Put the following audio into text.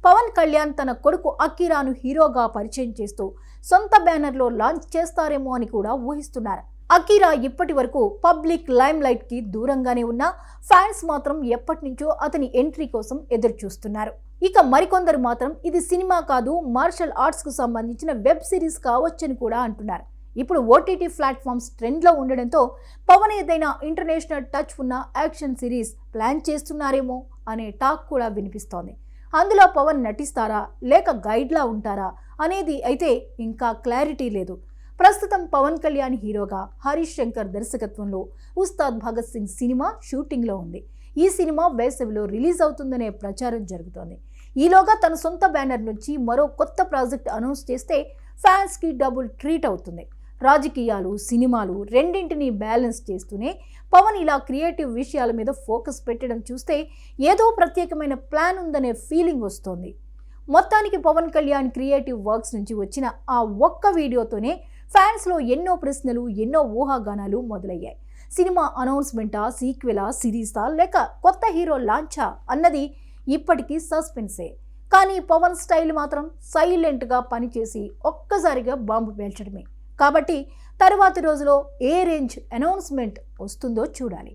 పవన్ కళ్యాణ్ తన కొడుకు అకీరాను హీరోగా పరిచయం చేస్తూ సొంత బ్యానర్లో లాంచ్ చేస్తారేమో అని కూడా ఊహిస్తున్నారు. అకీరా ఇప్పటి వరకు పబ్లిక్ లైమ్ లైట్ కి దూరంగానే ఉన్నా ఫ్యాన్స్ మాత్రం ఎప్పటి నుంచో అతని ఎంట్రీ కోసం ఎదురు చూస్తున్నారు. ఇక మరికొందరు మాత్రం ఇది సినిమా కాదు, మార్షల్ ఆర్ట్స్ కు సంబంధించిన వెబ్ సిరీస్ కావచ్చని కూడా అంటున్నారు. ఇప్పుడు ఓటీటీ ప్లాట్ఫామ్స్ ట్రెండ్లో ఉండడంతో పవన్ ఏదైనా ఇంటర్నేషనల్ టచ్ ఉన్న యాక్షన్ సిరీస్ ప్లాన్ చేస్తున్నారేమో అనే టాక్ కూడా వినిపిస్తోంది. అందులో పవన్ నటిస్తారా లేక గైడ్లా ఉంటారా అనేది అయితే ఇంకా క్లారిటీ లేదు. ప్రస్తుతం పవన్ కళ్యాణ్ హీరోగా హరీష్ శంకర్ దర్శకత్వంలో ఉస్తాద్ భగత్ సింగ్ సినిమా షూటింగ్లో ఉంది. ఈ సినిమా వేసవిలో రిలీజ్ అవుతుందనే ప్రచారం జరుగుతోంది. ఈలోగా తన సొంత బ్యానర్ నుంచి మరో కొత్త ప్రాజెక్ట్ అనౌన్స్ చేస్తే ఫ్యాన్స్కి డబుల్ ట్రీట్ అవుతుంది. రాజకీయాలు, సినిమాలు రెండింటినీ బ్యాలెన్స్ చేస్తూనే పవన్ ఇలా క్రియేటివ్ విషయాల మీద ఫోకస్ పెట్టడం చూస్తే ఏదో ప్రత్యేకమైన ప్లాన్ ఉందనే ఫీలింగ్ వస్తోంది. మొత్తానికి పవన్ కళ్యాణ్ క్రియేటివ్ వర్క్స్ నుంచి వచ్చిన ఆ ఒక్క వీడియోతోనే ఫ్యాన్స్లో ఎన్నో ప్రశ్నలు, ఎన్నో ఊహాగానాలు మొదలయ్యాయి. సినిమా అనౌన్స్మెంటా, సీక్వెలా, సిరీసా లేక కొత్త హీరో లాంచా అన్నది ఇప్పటికీ సస్పెన్సే. కానీ పవన్ స్టైల్ మాత్రం సైలెంట్గా పనిచేసి ఒక్కసారిగా బాంబు పేల్చడమే. కాబట్టి తరువాతి రోజులో ఏ రేంజ్ అనౌన్స్మెంట్ వస్తుందో చూడాలి.